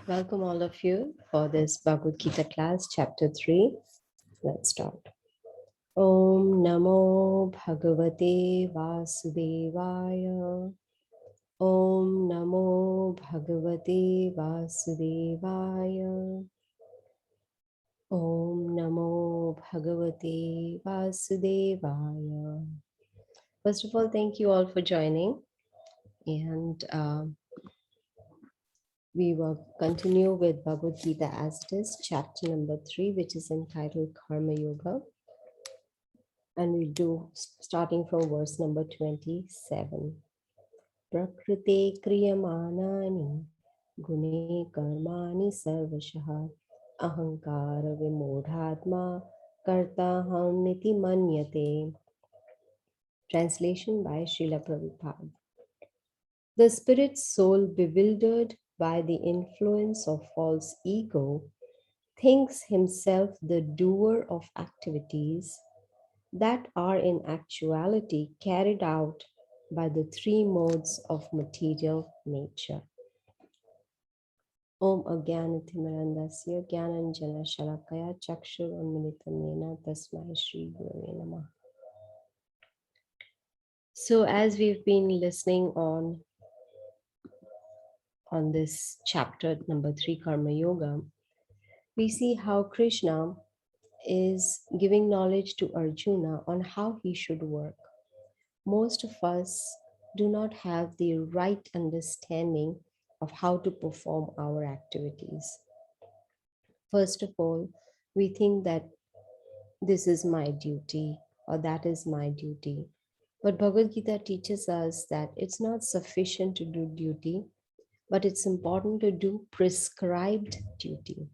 Welcome all of you for this Bhagavad Gita class, chapter 3. Let's start. Om Namo Bhagavate Vasudevaya. Om Namo Bhagavate Vasudevaya. Om Namo Bhagavate Vasudevaya. First of all, thank you all for joining. And we will continue with Bhagavad Gita as it is, chapter number 3, which is entitled Karma Yoga. And we do starting from verse number 27. Prakrite kriyamanani gune karmani sarvashaha ahankara vimodhatma kartaham niti manyate. Translation by Srila Prabhupada. The spirit soul, bewildered by the influence of false ego, thinks himself the doer of activities that are in actuality carried out by the three modes of material nature. Om Agyanatimirandasya Gyananjana Shalakaya Chakshur Unmilitamena Tasmai Shri Gurave Namah. So as we've been listening on this chapter number 3, Karma Yoga, we see how Krishna is giving knowledge to Arjuna on how he should work. Most of us do not have the right understanding of how to perform our activities. First of all, we think that this is my duty or that is my duty. But Bhagavad Gita teaches us that it's not sufficient to do duty, but it's important to do prescribed duty.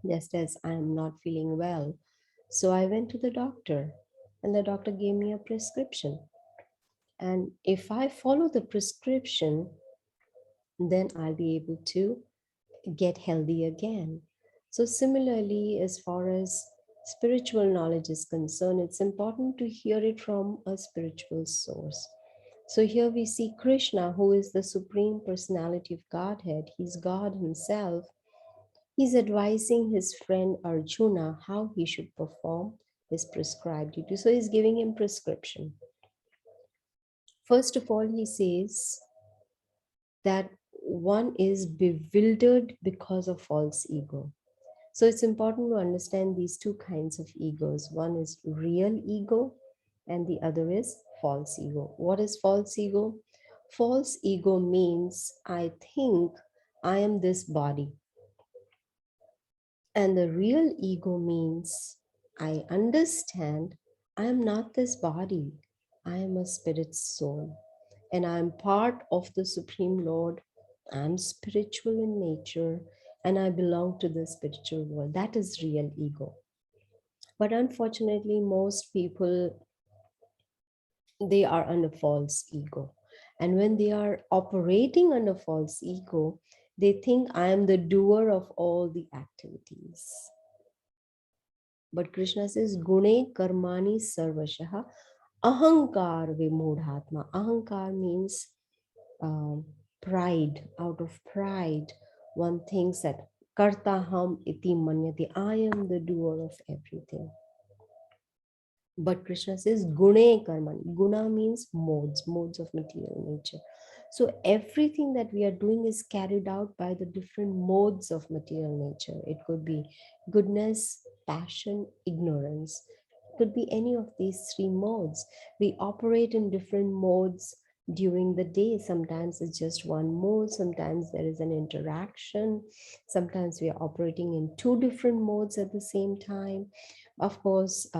Just as I am not feeling well, so I went to the doctor and the doctor gave me a prescription. And if I follow the prescription, then I'll be able to get healthy again. So similarly, as far as spiritual knowledge is concerned, it's important to hear it from a spiritual source. So here we see Krishna, who is the Supreme Personality of Godhead. He's God himself. He's advising his friend Arjuna how he should perform his prescribed duty. So he's giving him prescription. First of all, he says that one is bewildered because of false ego. So it's important to understand these two kinds of egos. One is real ego and the other is false ego. What is false ego? False ego means I think I am this body. And the real ego means I understand I am not this body. I am a spirit soul. And I am part of the Supreme Lord. I'm spiritual in nature and I belong to the spiritual world. That is real ego. But unfortunately, most people, they are under false ego. And when they are operating under false ego, they think I am the doer of all the activities. But Krishna says, Gune karmani sarvashaha ahankar vimodhatma. Ahankar means pride. Out of pride, one thinks that kartaham iti manyati. I am the doer of everything. But Krishna says gune karmani. Guna means modes of material nature. So everything that we are doing is carried out by the different modes of material nature. It could be goodness, passion, ignorance. It could be any of these three modes. We operate in different modes during the day. Sometimes it's just one mode. Sometimes there is an interaction. Sometimes we are operating in two different modes at the same time. Of course,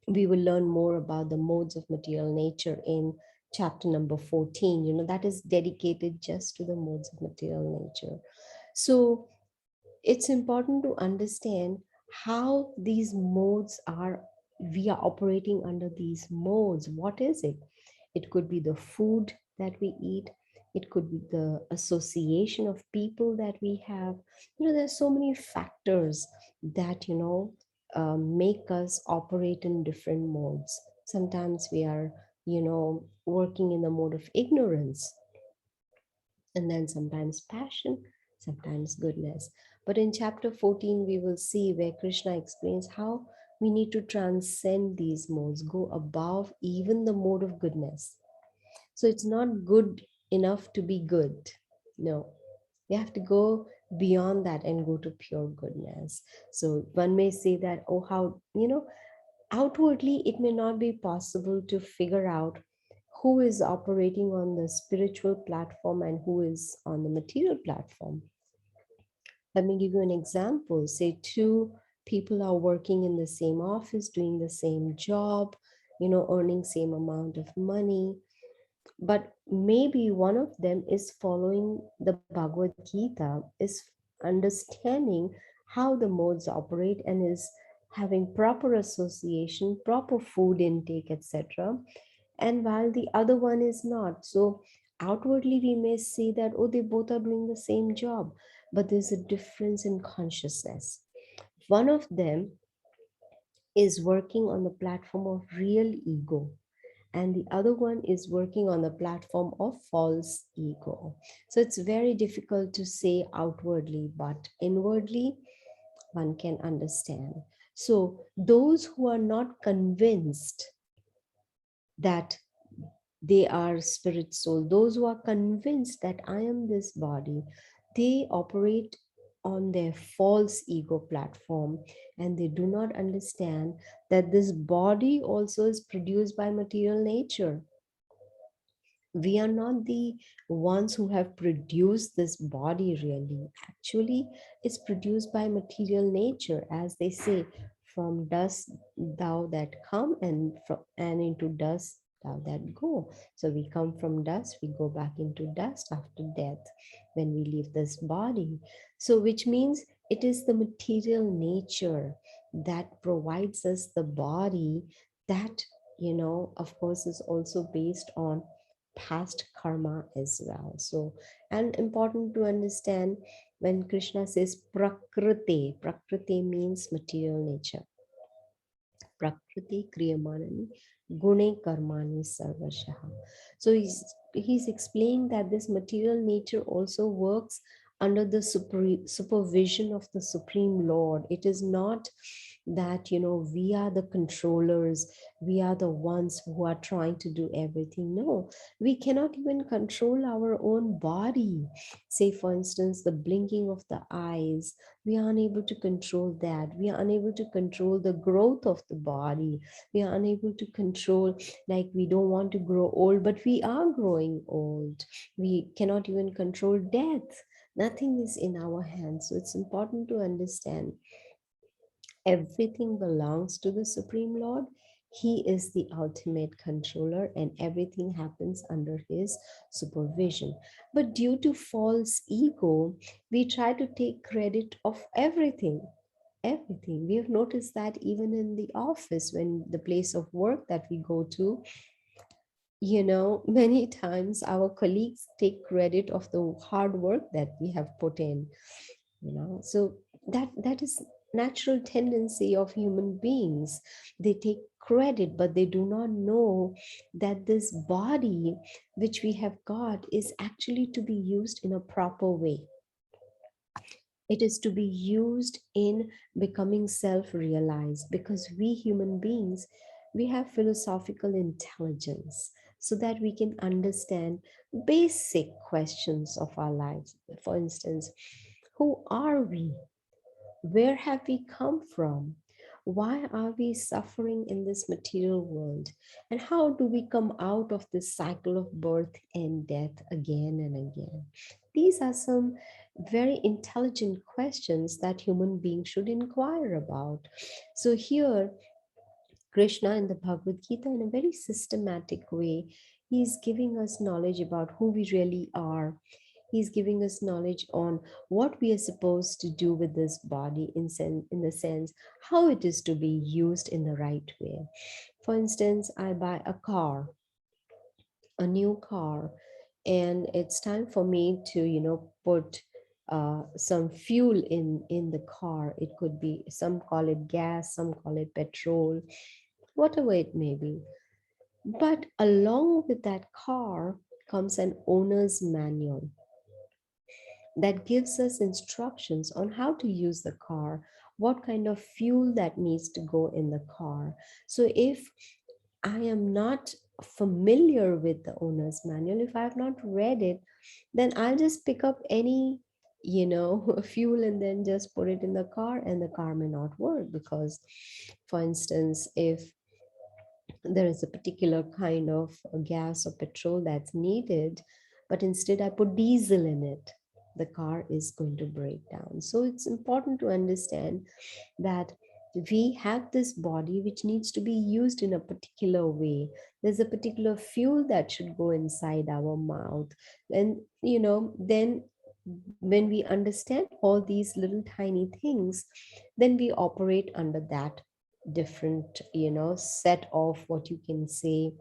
we will learn more about the modes of material nature in chapter number 14. That is dedicated just to the modes of material nature. So it's important to understand how these modes are, we are operating under these modes. What is it? It could be the food that we eat. It could be the association of people that we have. There's so many factors that, make us operate in different modes. Sometimes we are, working in the mode of ignorance. And then sometimes passion, sometimes goodness. But in chapter 14, we will see where Krishna explains how we need to transcend these modes, go above even the mode of goodness. So it's not good enough to be good. No, we have to go beyond that and go to pure goodness. So one may say that, oh, how, outwardly it may not be possible to figure out who is operating on the spiritual platform and who is on the material platform. Let me give you an example. Say two people are working in the same office, doing the same job, earning same amount of money, but maybe one of them is following the Bhagavad Gita, is understanding how the modes operate, and is having proper association, proper food intake, etc. And while the other one is not. So outwardly we may see that, oh, they both are doing the same job, but there's a difference in consciousness. One of them is working on the platform of real ego, and the other one is working on the platform of false ego. So it's very difficult to say outwardly, but inwardly one can understand. So those who are not convinced that they are spirit soul, those who are convinced that I am this body, they operate on their false ego platform, and they do not understand that this body also is produced by material nature. We are not the ones who have produced this body, really. Actually, it's produced by material nature, as they say, from dust thou that come, and into dust thou that go. So we come from dust, we go back into dust after death when we leave this body. So which means it is the material nature that provides us the body, that, of course, is also based on past karma as well. So, and important to understand, when Krishna says prakriti, prakriti means material nature. Prakriti kriyamanani gune karmani sarvashaha. So he's explaining that this material nature also works under the supervision of the Supreme Lord. It is not that, we are the controllers, we are the ones who are trying to do everything. No, we cannot even control our own body. Say, for instance, the blinking of the eyes, we are unable to control that. We are unable to control the growth of the body. We are unable to control, like, we don't want to grow old, but we are growing old. We cannot even control death. Nothing is in our hands. So it's important to understand everything belongs to the Supreme Lord. He is the ultimate controller, and everything happens under his supervision. But due to false ego, we try to take credit of everything. Everything. We have noticed that even in the office, when the place of work that we go to, many times our colleagues take credit of the hard work that we have put in. So that is natural tendency of human beings. They take credit, but they do not know that this body which we have got is actually to be used in a proper way. It is to be used in becoming self-realized, because we human beings, we have philosophical intelligence, so that we can understand basic questions of our lives. For instance, who are we? Where have we come from? Why are we suffering in this material world? And how do we come out of this cycle of birth and death again and again? These are some very intelligent questions that human beings should inquire about. So here, Krishna in the Bhagavad Gita, in a very systematic way, he's giving us knowledge about who we really are. He's giving us knowledge on what we are supposed to do with this body, in the sense how it is to be used in the right way. For instance, I buy a new car, and it's time for me to, put some fuel in the car. It could be, some call it gas, some call it petrol, whatever it may be. But along with that car comes an owner's manual. that gives us instructions on how to use the car, what kind of fuel that needs to go in the car. So if I am not familiar with the owner's manual, if I have not read it, then I'll just pick up any, fuel and then just put it in the car, and the car may not work because, for instance, if there is a particular kind of gas or petrol that's needed, but instead I put diesel in it, the car is going to break down. So it's important to understand that we have this body which needs to be used in a particular way. There's a particular fuel that should go inside our mouth. And, then when we understand all these little tiny things, then we operate under that different, set of, what you can say,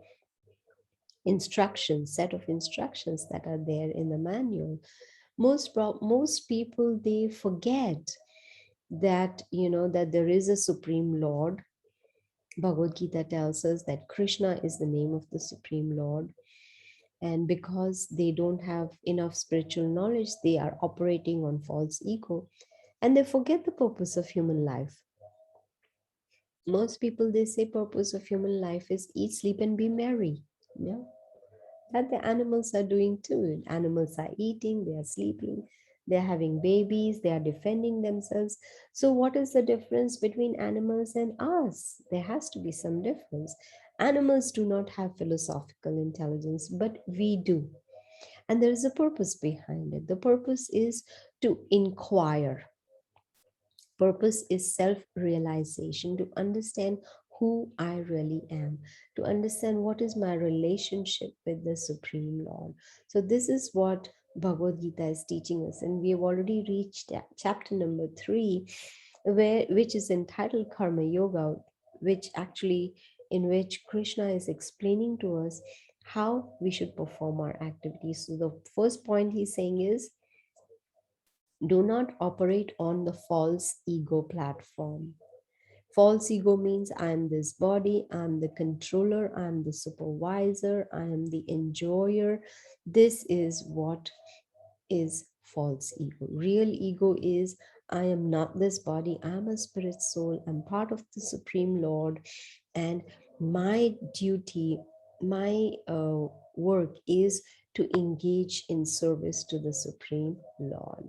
instructions, set of instructions that are there in the manual. Most people, they forget that, that there is a supreme lord. Bhagavad Gita tells us that Krishna is the name of the supreme lord, and because they don't have enough spiritual knowledge, they are operating on false ego, and they forget the purpose of human life. Most people, they say purpose of human life is eat, sleep, and be merry. Yeah, that the animals are doing too. Animals are eating, they are sleeping, they are having babies, they are defending themselves. So what is the difference between animals and us? There has to be some difference. Animals do not have philosophical intelligence, but we do. And there is a purpose behind it. The purpose is to inquire. Purpose is self realization, to understand who I really am, to understand what is my relationship with the Supreme Lord. So, this is what Bhagavad Gita is teaching us. And we have already reached chapter number 3, which is entitled Karma Yoga, which actually, in which Krishna is explaining to us how we should perform our activities. So, the first point he's saying is, do not operate on the false ego platform. False ego means I am this body, I am the controller, I am the supervisor, I am the enjoyer. This is what is false ego. Real ego is I am not this body, I am a spirit soul, I'm part of the Supreme Lord, and my duty, my work is to engage in service to the Supreme Lord.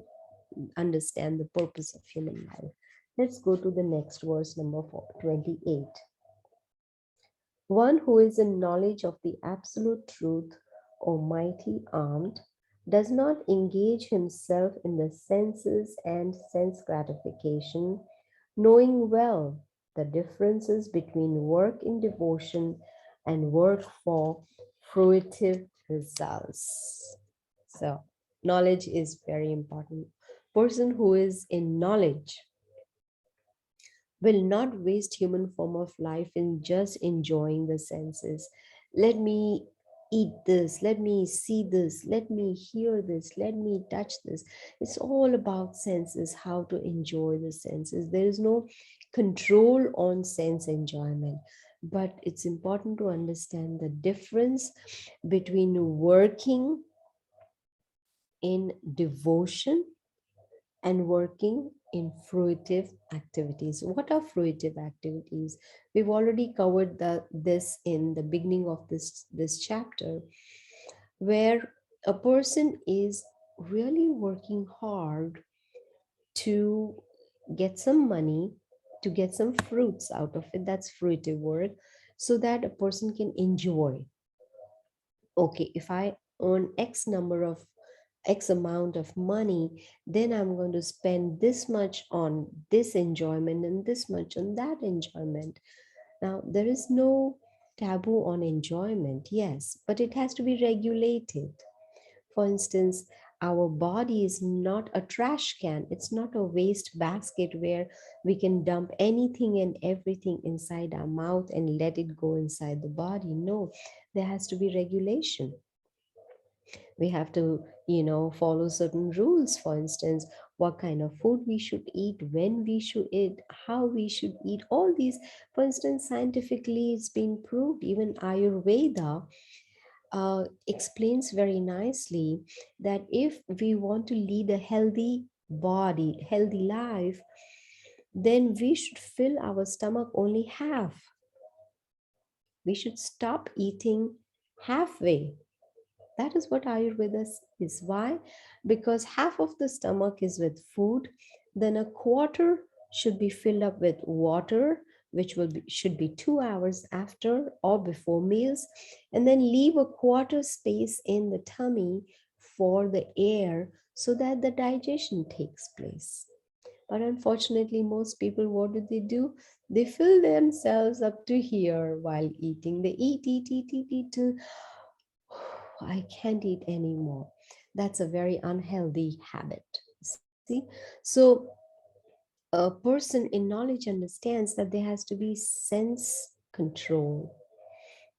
Understand the purpose of human life. Let's go to the next verse, number 28. One who is in knowledge of the absolute truth, almighty armed, does not engage himself in the senses and sense gratification, knowing well the differences between work in devotion and work for fruitive results. So, knowledge is very important. Person who is in knowledge will not waste human form of life in just enjoying the senses. Let me eat this, let me see this, let me hear this, let me touch this. It's all about senses, how to enjoy the senses. There is no control on sense enjoyment, but it's important to understand the difference between working in devotion and working in fruitive activities. What are fruitive activities? We've already covered this in the beginning of this chapter, where a person is really working hard to get some money, to get some fruits out of it. That's fruitive work, so that a person can enjoy. Okay, if I earn X amount of money, then I'm going to spend this much on this enjoyment and this much on that enjoyment. Now, there is no taboo on enjoyment, yes, but it has to be regulated. For instance, our body is not a trash can, it's not a waste basket where we can dump anything and everything inside our mouth and let it go inside the body. No, there has to be regulation. We have to, follow certain rules. For instance, what kind of food we should eat, when we should eat, how we should eat, all these. For instance, scientifically it's been proved, even Ayurveda, explains very nicely that if we want to lead a healthy body, healthy life, then we should fill our stomach only half. We should stop eating halfway. That is what Ayurveda is. Why? Because half of the stomach is with food, then a quarter should be filled up with water, which should be 2 hours after or before meals, and then leave a quarter space in the tummy for the air so that the digestion takes place. But unfortunately, most people, what do? They fill themselves up to here while eating. They eat till I can't eat anymore. That's a very unhealthy habit. See? So a person in knowledge understands that there has to be sense control.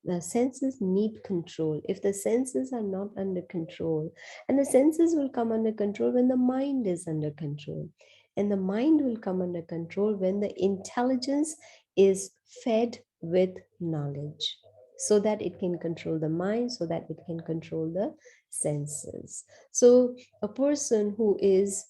The senses need control. If the senses are not under control, and the senses will come under control when the mind is under control, and the mind will come under control when the intelligence is fed with knowledge, so that it can control the mind, so that it can control the senses. So a person who is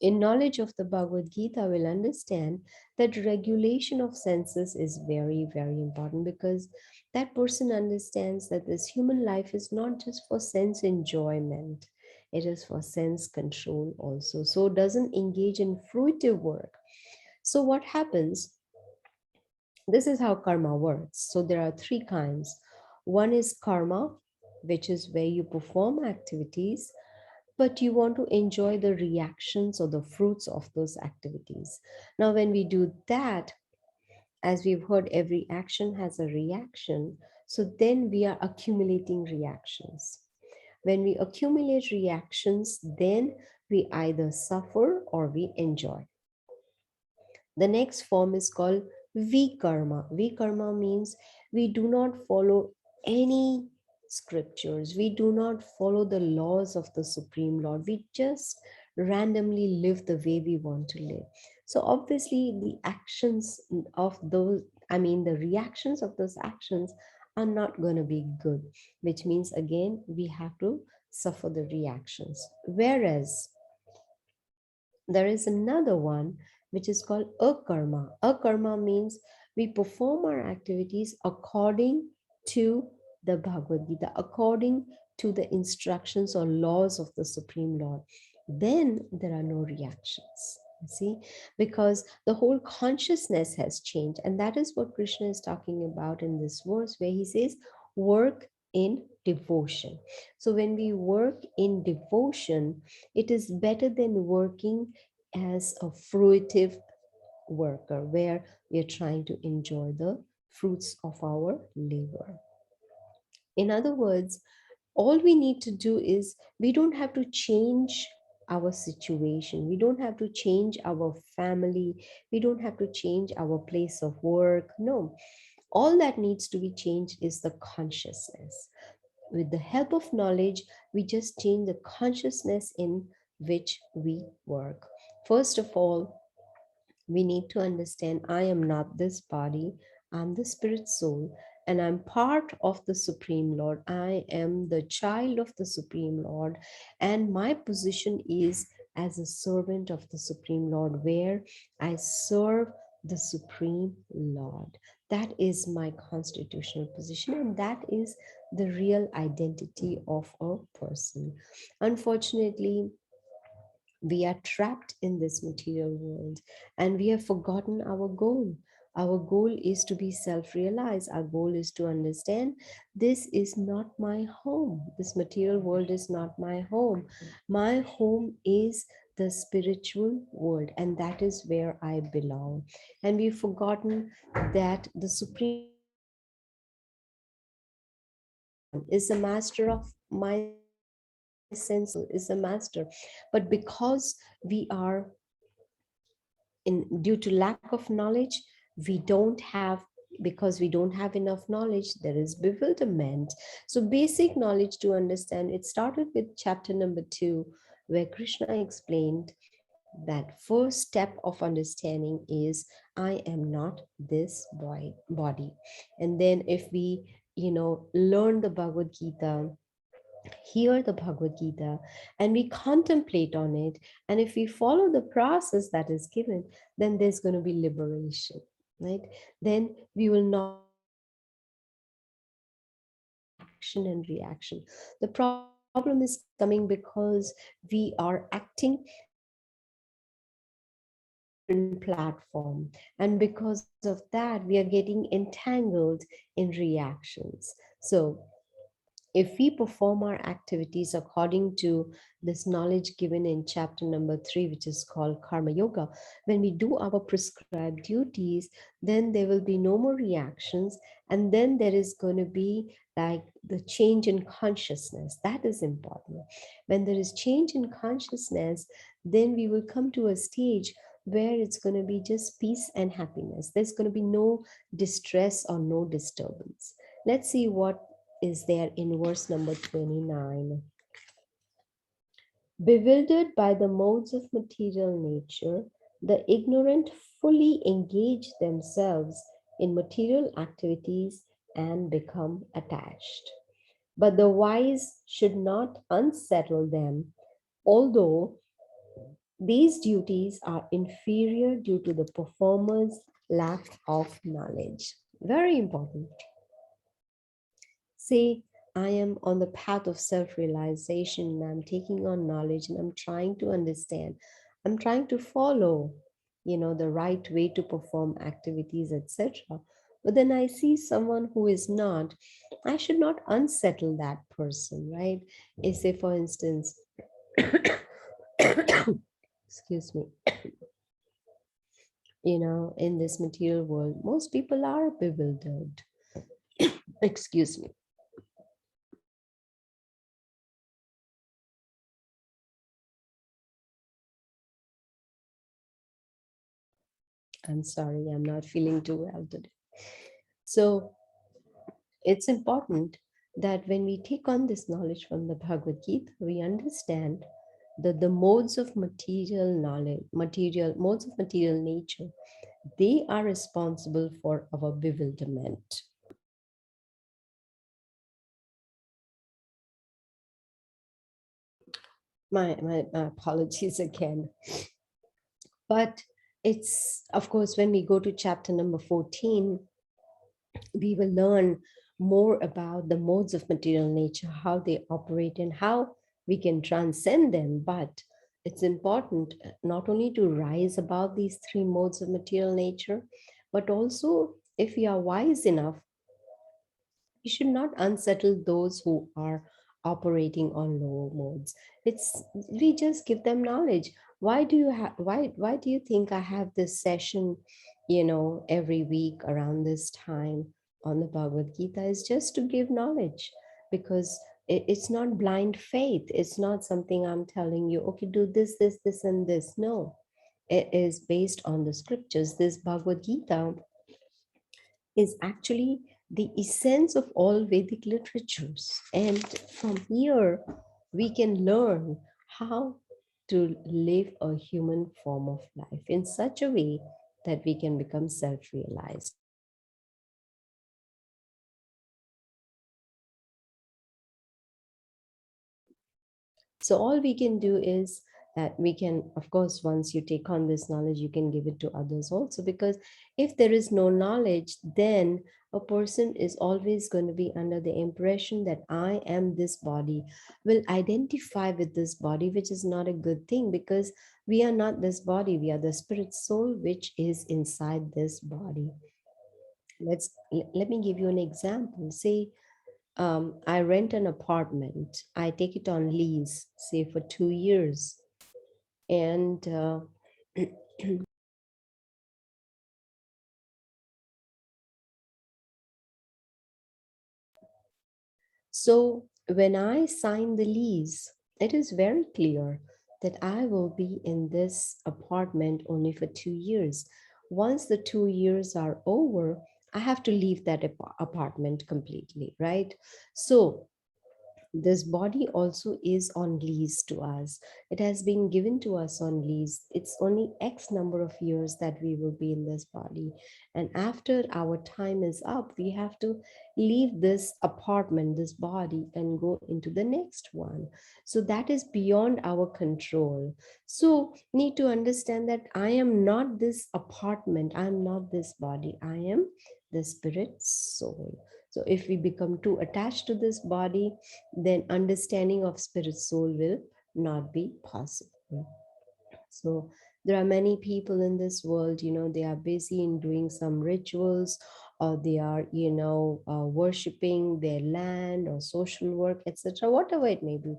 in knowledge of the Bhagavad Gita will understand that regulation of senses is very, very important, because that person understands that this human life is not just for sense enjoyment, it is for sense control also. So doesn't engage in fruitive work. So what happens? This is how karma works. So there are three kinds. One is karma, which is where you perform activities but you want to enjoy the reactions or the fruits of those activities. Now, when we do that, as we've heard, every action has a reaction. So then we are accumulating reactions. When we accumulate reactions, then we either suffer or we enjoy. The next form is called vikarma. Vikarma means we do not follow any scriptures. We do not follow the laws of the Supreme Lord. We just randomly live the way we want to live. So obviously the actions of those, the reactions of those actions are not going to be good, which means again, we have to suffer the reactions. Whereas there is another one which is called akarma. Akarma means we perform our activities according to the Bhagavad Gita, according to the instructions or laws of the Supreme Lord. Then there are no reactions. See, because the whole consciousness has changed, and that is what Krishna is talking about in this verse, where he says, work in devotion. So when we work in devotion, it is better than working as a fruitive worker where we are trying to enjoy the fruits of our labor. In other words, all we need to do is we don't have to change our situation. We don't have to change our family. We don't have to change our place of work. No, all that needs to be changed is the consciousness. With the help of knowledge, we just change the consciousness in which we work. First of all, we need to understand I am not this body, I'm the spirit soul, and I'm part of the Supreme Lord. I am the child of the Supreme Lord, and my position is as a servant of the Supreme Lord, where I serve the Supreme Lord. That is my constitutional position, and that is the real identity of a person. Unfortunately, we are trapped in this material world and we have forgotten our goal. Our goal is to be self realized. Our goal is to understand this is not my home. This material world is not my home. My home is the spiritual world, and that is where I belong. And we've forgotten that the Supreme is the master of my senses, is the master. But because we are due to lack of knowledge, we don't have, because we don't have enough knowledge, there is bewilderment. So basic knowledge to understand, it started with chapter number 2, where Krishna explained that first step of understanding is I am not this body. And then if we learn the Bhagavad Gita, hear the Bhagavad Gita, and we contemplate on it, and if we follow the process that is given, then there's going to be liberation, right? Then we will not action and reaction. The problem is coming because we are acting platform, and because of that we are getting entangled in reactions. So if we perform our activities according to this knowledge given in chapter number 3, which is called Karma Yoga, when we do our prescribed duties, then there will be no more reactions. And then there is going to be like the change in consciousness. That is important. When there is change in consciousness, then we will come to a stage where it's going to be just peace and happiness. There's going to be no distress or no disturbance. Let's see what is there in verse number 29. Bewildered by the modes of material nature, the ignorant fully engage themselves in material activities and become attached. But the wise should not unsettle them, although these duties are inferior due to the performer's lack of knowledge. Very important. Say, I am on the path of self realization and I'm taking on knowledge and I'm trying to understand. I'm trying to follow, the right way to perform activities, etc. But then I see someone who is not. I should not unsettle that person, right? Say, for instance, excuse me, in this material world, most people are bewildered. Excuse me. I'm sorry, I'm not feeling too well today. So it's important that when we take on this knowledge from the Bhagavad Gita, we understand that the modes of material knowledge, modes of material nature, they are responsible for our bewilderment. My apologies again. But it's, of course, when we go to chapter number 14, we will learn more about the modes of material nature, how they operate, and how we can transcend them. But it's important not only to rise above these three modes of material nature, but also, if we are wise enough, we should not unsettle those who are operating on lower modes. It's we just give them knowledge. Why do you think I have this session, every week around this time on the Bhagavad Gita? Is just to give knowledge, because it's not blind faith. It's not something I'm telling you, okay, do this and this. No, it is based on the scriptures. This Bhagavad Gita is actually the essence of all Vedic literatures. And from here, we can learn how to live a human form of life in such a way that we can become self realized. So all we can do is that we can, of course, once you take on this knowledge, you can give it to others also. Because if there is no knowledge, then a person is always going to be under the impression that I am this body, will identify with this body, which is not a good thing, because we are not this body. We are the spirit soul, which is inside this body. Let me give you an example. Say, I rent an apartment, I take it on lease, say for 2 years. And so when I sign the lease, it is very clear that I will be in this apartment only for 2 years. Once the 2 years are over, I have to leave that apartment completely, right? So This body also is on lease to us. It has been given to us on lease. It's only X number of years that we will be in this body. And after our time is up, we have to leave this apartment, this body, and go into the next one. So that is beyond our control. So need to understand that I am not this apartment, I am not this body, I am the spirit soul. So if we become too attached to this body, then understanding of spirit soul will not be possible. So there are many people in this world, they are busy in doing some rituals, or they are, worshipping their land or social work, etc., whatever it may be,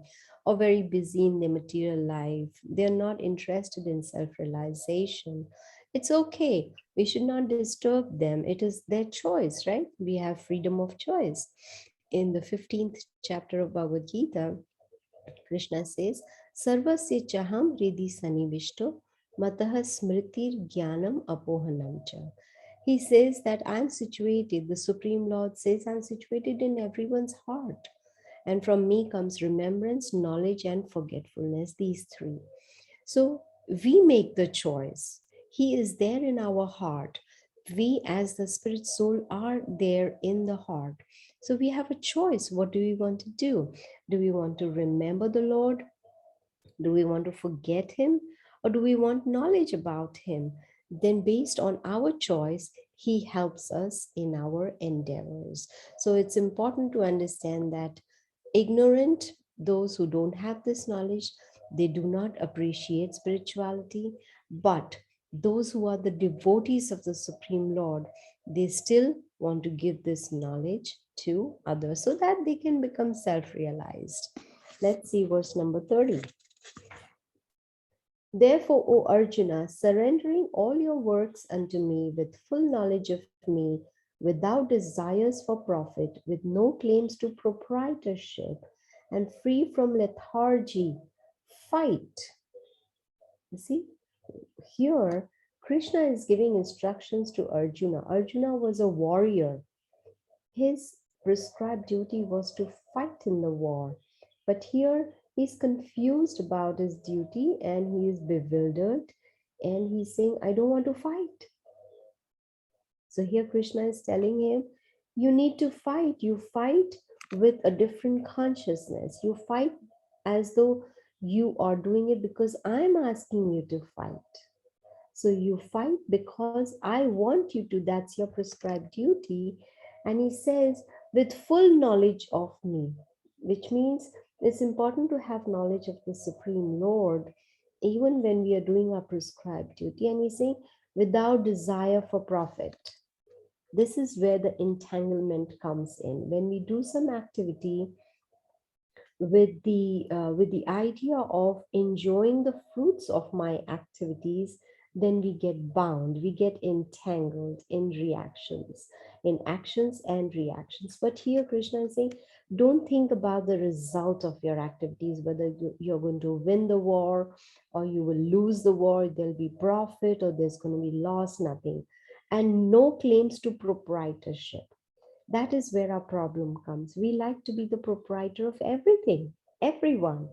or very busy in their material life. They're not interested in self-realization. It's okay. We should not disturb them. It is their choice, right? We have freedom of choice. In the 15th chapter of Bhagavad Gita, Krishna says, Sarvasya chaham ridi sanivishto matah smritir jnanam apohanam cha. He says that I'm situated, the Supreme Lord says, I'm situated in everyone's heart. And from me comes remembrance, knowledge, and forgetfulness, these three. So we make the choice. He is there in our heart. We, as the spirit soul, are there in the heart. So we have a choice. What do we want to do? Do we want to remember the Lord? Do we want to forget him? Or do we want knowledge about him? Then, based on our choice, he helps us in our endeavors. So it's important to understand that ignorant, those who don't have this knowledge, they do not appreciate spirituality. But those who are the devotees of the Supreme Lord, they still want to give this knowledge to others so that they can become self-realized. Let's see verse number 30. Therefore, O Arjuna, surrendering all your works unto me with full knowledge of me, without desires for profit, with no claims to proprietorship, and free from lethargy, fight. You see, here Krishna is giving instructions to Arjuna. Arjuna was a warrior. His prescribed duty was to fight in the war. But here he's confused about his duty and he is bewildered and he's saying, I don't want to fight. So here Krishna is telling him, you need to fight. You fight with a different consciousness. You fight as though you are doing it because I'm asking you to fight. So you fight because I want you to, that's your prescribed duty. And he says, with full knowledge of me, which means it's important to have knowledge of the Supreme Lord, even when we are doing our prescribed duty. And he's saying, without desire for profit. This is where the entanglement comes in. When we do some activity with the idea of enjoying the fruits of my activities, then we get bound, we get entangled in reactions, in actions and reactions. But here Krishna is saying, don't think about the result of your activities, whether you're going to win the war or you will lose the war, there'll be profit or there's going to be loss, nothing. And no claims to proprietorship. That is where our problem comes. We like to be the proprietor of everything, everyone.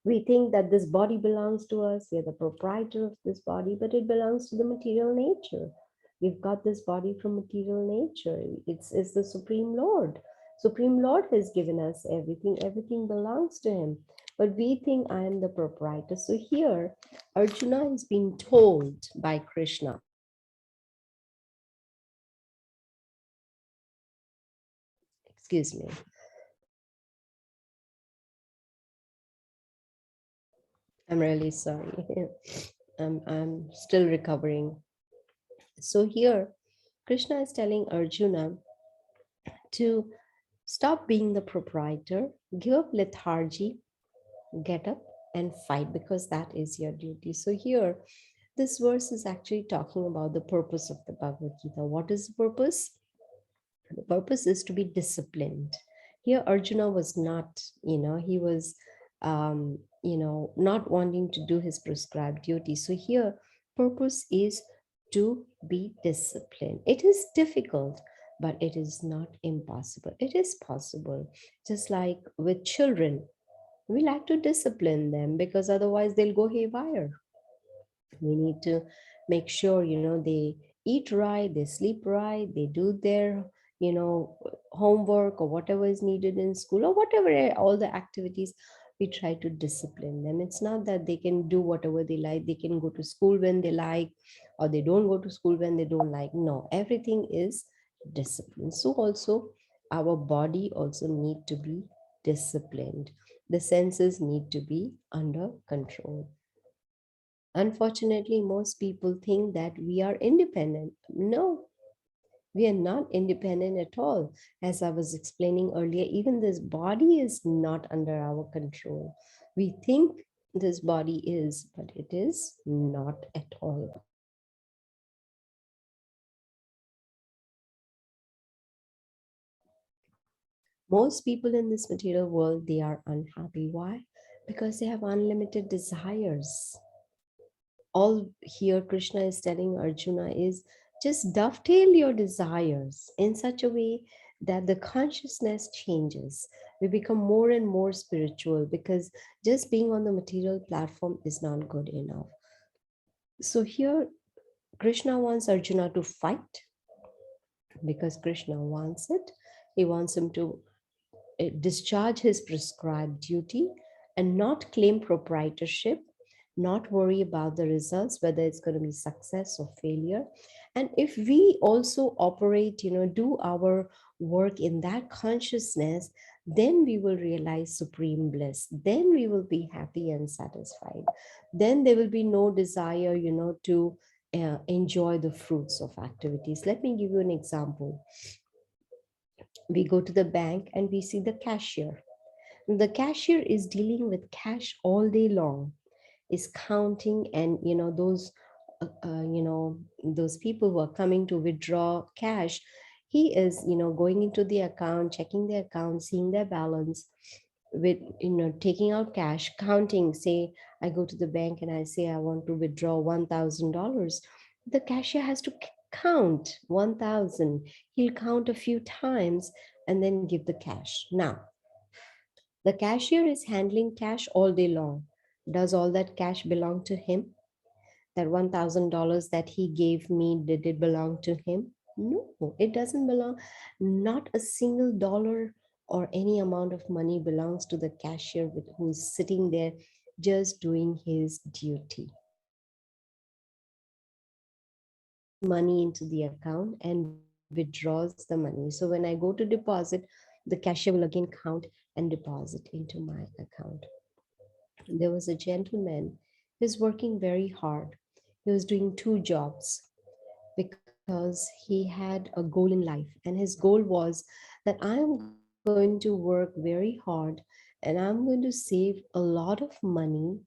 We think that this body belongs to us. We are the proprietor of this body, but it belongs to the material nature. We've got this body from material nature. It's the Supreme Lord. Supreme Lord has given us everything. Everything belongs to him. But we think I am the proprietor. So here, Arjuna is being told by Krishna. Excuse me. I'm really sorry. I'm still recovering. So here, Krishna is telling Arjuna to stop being the proprietor, give up lethargy, get up and fight because that is your duty. So here, this verse is actually talking about the purpose of the Bhagavad Gita. What is the purpose? The purpose is to be disciplined. Here, Arjuna was not, he was, not wanting to do his prescribed duty. So here, purpose is to be disciplined. It is difficult, but it is not impossible. It is possible. Just like with children, we like to discipline them because otherwise they'll go haywire. We need to make sure, they eat right, they sleep right, they do their, homework or whatever is needed in school or whatever, all the activities. We try to discipline them. It's not that they can do whatever they like, they can go to school when they like, or they don't go to school when they don't like. No, everything is discipline. So also our body also need to be disciplined. The senses need to be under control. Unfortunately, most people think that we are independent. No, we are not independent at all. As I was explaining earlier, even this body is not under our control. We think this body is, but it is not at all. Most people in this material world, they are unhappy. Why? Because they have unlimited desires. All here Krishna is telling Arjuna is just dovetail your desires in such a way that the consciousness changes. We become more and more spiritual because just being on the material platform is not good enough. So here Krishna wants Arjuna to fight because Krishna wants it. He wants him to discharge his prescribed duty and not claim proprietorship, not worry about the results, whether it's going to be success or failure. And if we also operate, do our work in that consciousness, then we will realize supreme bliss. Then we will be happy and satisfied. Then there will be no desire, to enjoy the fruits of activities. Let me give you an example. We go to the bank and we see the cashier. The cashier is dealing with cash all day long, is counting, and those people who are coming to withdraw cash, he is going into the account, checking the account, seeing their balance, with taking out cash, counting. Say I go to the bank and I say I want to withdraw $1,000. The cashier has to count 1,000. He'll count a few times and then give the cash. Now the cashier is handling cash all day long. Does all that cash belong to him? That $1,000 that he gave me, did it belong to him? No, it doesn't belong. Not a single dollar or any amount of money belongs to the cashier who's sitting there just doing his duty. Money into the account and withdraws the money. So when I go to deposit, the cashier will again count and deposit into my account. There was a gentleman who was working very hard. He was doing two jobs because he had a goal in life. And his goal was that I am going to work very hard and I'm going to save a lot of money.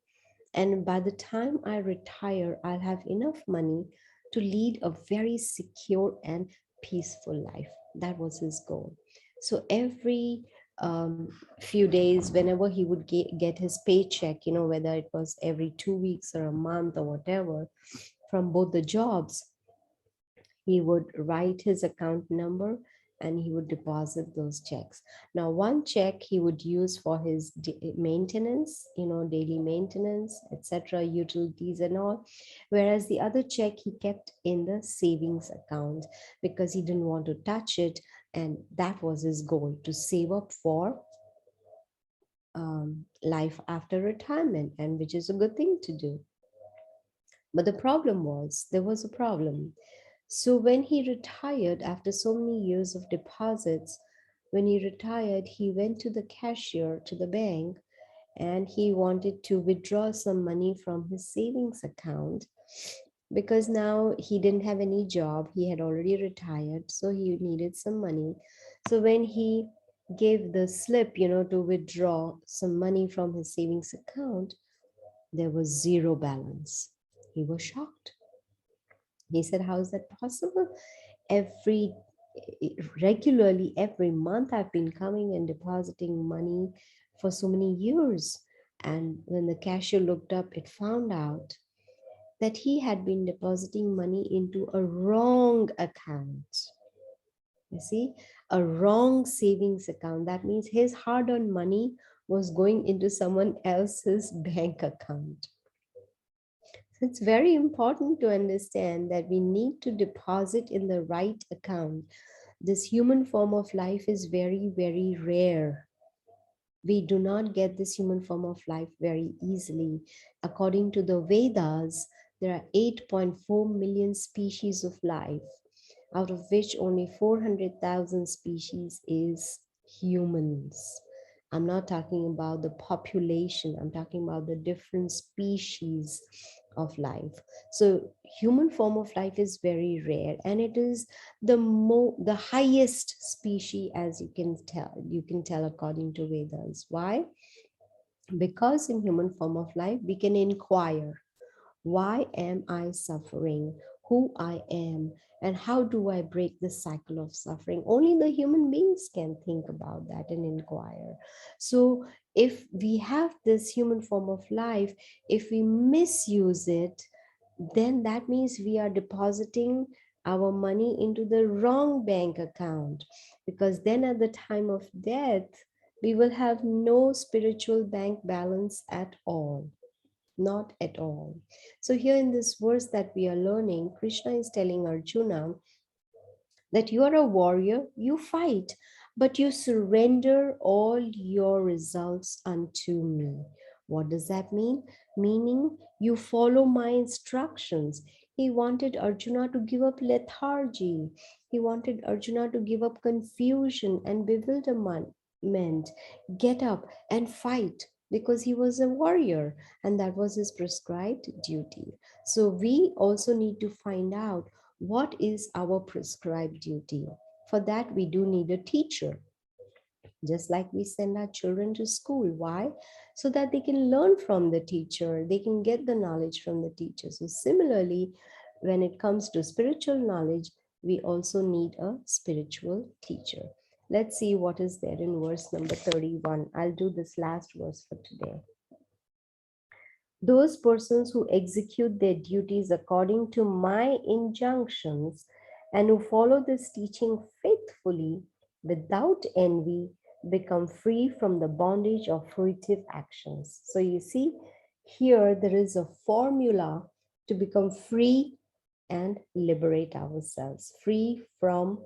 And by the time I retire, I'll have enough money to lead a very secure and peaceful life. That was his goal. So every few days, whenever he would get his paycheck, whether it was every 2 weeks or a month or whatever, from both the jobs, he would write his account number and he would deposit those checks. Now, one check he would use for his maintenance, daily maintenance, etc., utilities and all, whereas the other check he kept in the savings account because he didn't want to touch it, and that was his goal, to save up for life after retirement, and which is a good thing to do. But the problem was, there was a problem. So when he retired, after so many years of deposits, when he retired, he went to the cashier, to the bank, and he wanted to withdraw some money from his savings account because now he didn't have any job. He had already retired, so he needed some money. So when he gave the slip, to withdraw some money from his savings account, there was zero balance. He was shocked. He said, how is that possible? Every Regularly every month I've been coming and depositing money for so many years. And when the cashier looked up, it found out that he had been depositing money into a wrong account. You see, a wrong savings account. That means his hard earned money was going into someone else's bank account. So it's very important to understand that we need to deposit in the right account. This human form of life is very, very rare. We do not get this human form of life very easily. According to the Vedas, there are 8.4 million species of life, out of which only 400,000 species is humans. I'm not talking about the population, I'm talking about the different species of life. So human form of life is very rare, and it is the highest species, as you can tell according to Vedas. Why? Because in human form of life we can inquire, why am I suffering? Who I am? And how do I break the cycle of suffering? Only the human beings can think about that and inquire. So, if we have this human form of life, if we misuse it, then that means we are depositing our money into the wrong bank account. Because then at the time of death, we will have no spiritual bank balance at all. Not at all. So, here in this verse that we are learning, Krishna is telling Arjuna that you are a warrior, you fight, but you surrender all your results unto me. What does that mean? Meaning, you follow my instructions. He wanted Arjuna to give up lethargy. He wanted Arjuna to give up confusion and bewilderment. Get up and fight, because he was a warrior and that was his prescribed duty. So we also need to find out what is our prescribed duty. For that, we do need a teacher, just like we send our children to school. Why? So that they can learn from the teacher, they can get the knowledge from the teacher. So, similarly, when it comes to spiritual knowledge, we also need a spiritual teacher. Let's see what is there in verse number 31. I'll do this last verse for today. Those persons who execute their duties according to my injunctions and who follow this teaching faithfully without envy become free from the bondage of fruitive actions. So you see, here there is a formula to become free and liberate ourselves, free from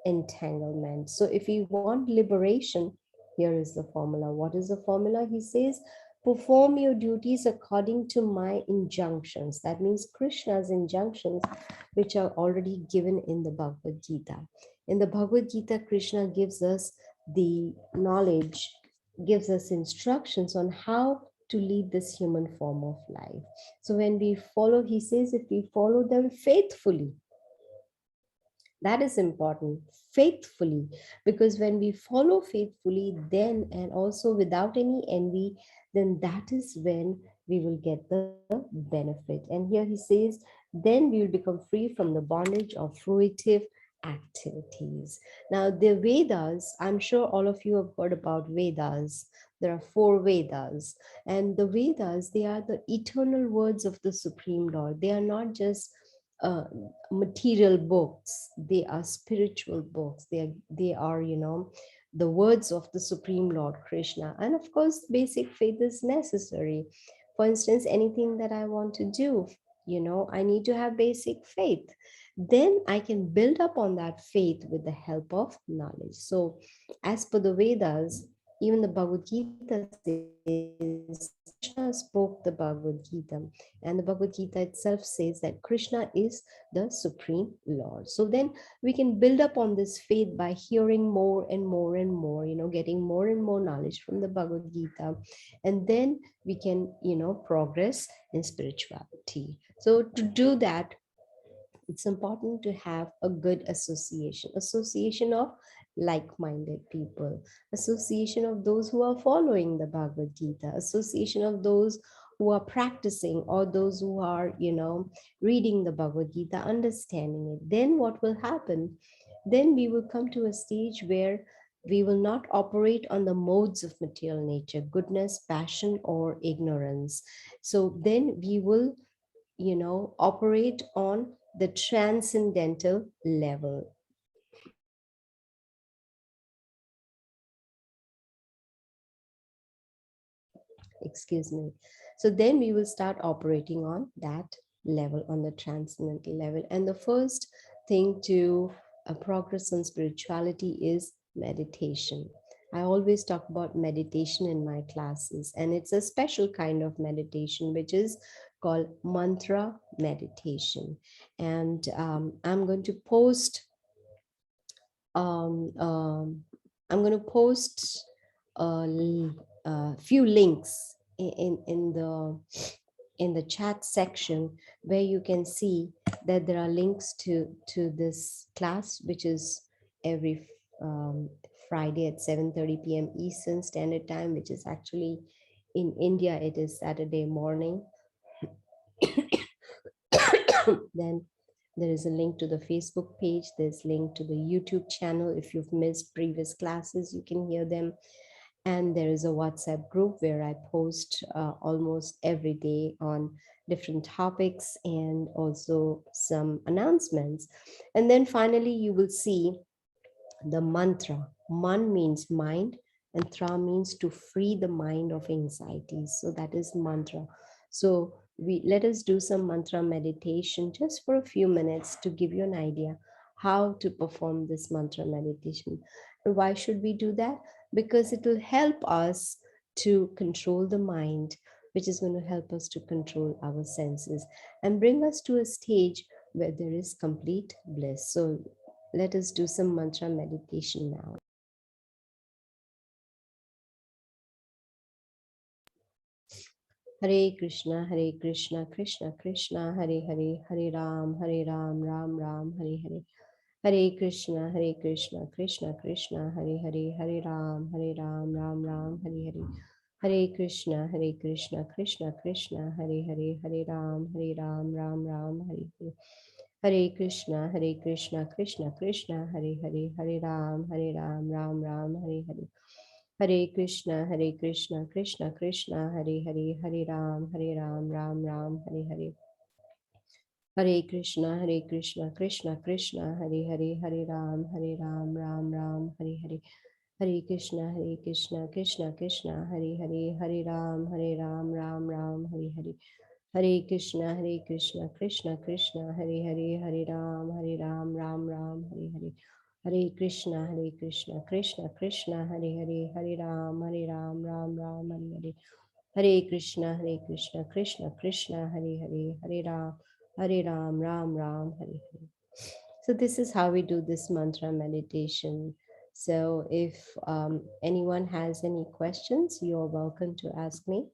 entanglement. So if we want liberation, here is the formula. What is the formula? He says, perform your duties according to my injunctions. That means Krishna's injunctions, which are already given in the Bhagavad Gita. In the Bhagavad Gita, Krishna gives us the knowledge, gives us instructions on how to lead this human form of life. So when we follow, he says, if we follow them faithfully, that is important, faithfully, because when we follow faithfully, then and also without any envy, then that is when we will get the benefit. And here he says, then we will become free from the bondage of fruitive activities. Now, the Vedas, I'm sure all of you have heard about Vedas. There are 4 Vedas, and the Vedas, they are the eternal words of the Supreme Lord. They are not just uh, material books, they are spiritual books. They are the words of the Supreme Lord Krishna. And of course, basic faith is necessary. For instance, anything that I want to do, I need to have basic faith. Then I can build up on that faith with the help of knowledge. So as per the Vedas, even the Bhagavad Gita says Krishna spoke the Bhagavad Gita, and the Bhagavad Gita itself says that Krishna is the Supreme Lord. So then we can build up on this faith by hearing more and more and more, getting more and more knowledge from the Bhagavad Gita, and then we can, progress in spirituality. So to do that, it's important to have a good association of like-minded people, association of those who are following the Bhagavad Gita, association of those who are practicing, or those who are reading the Bhagavad Gita, understanding it. Then what will happen? Then we will come to a stage where we will not operate on the modes of material nature, goodness, passion, or ignorance. So then we will operate on the transcendental level. excuse me. So then we will start operating on that level, on the transcendental level. And the first thing to progress on spirituality is meditation. I always talk about meditation in my classes, and it's a special kind of meditation which is called mantra meditation. And I'm going to post um, um, I'm going to post a few links in the chat section, where you can see that there are links to this class, which is every Friday at 7:30 p.m. Eastern Standard Time, which is actually in India, it is Saturday morning. Then there is a link to the Facebook page. There's link to the YouTube channel. If you've missed previous classes, you can hear them. And there is a WhatsApp group where I post almost every day on different topics, and also some announcements. And then finally, you will see the mantra. Man means mind, and tra means to free the mind of anxieties. So that is mantra. So we let us do some mantra meditation just for a few minutes to give you an idea how to perform this mantra meditation. And why should we do that? Because it will help us to control the mind, which is going to help us to control our senses and bring us to a stage where there is complete bliss. So let us do some mantra meditation now. Hare Krishna, Krishna Krishna, Hare Hare, Hare Ram, Ram Ram, Hare Hare. Hare Krishna, Krishna Krishna, Hare Hare, Hare Ram, Ram Ram, Hare Hare. Hare Krishna, Krishna Krishna, Hare Hare, Hare Ram, Ram Ram, Hare Hare. Hare Krishna, Krishna Krishna, Hare Hare, Hare Ram, Ram Ram, Hare Hare. Hare Krishna, Krishna Krishna, Hare Hare, Hare Ram, Ram Ram, Hare Hare. Hare Krishna, Krishna Krishna, Hare Hare, Hare Ram, Ram Ram, Hare Hare. Hare Krishna, Krishna Krishna, Hare Hare, Hare Ram, Ram Ram, Hare Hare. Hare Krishna, Krishna Krishna, Hare Hare, Hare Ram, Ram Ram, Hare Hare. Hare Krishna, Krishna Krishna, Hare Hare, Hare Ram, Ram Ram, Hare Hare. Hare Krishna, Krishna Krishna, Hare Hare, Hare Ram, Ram Ram, Hare Hare. So this is how we do this mantra meditation. So if anyone has any questions, you're welcome to ask me.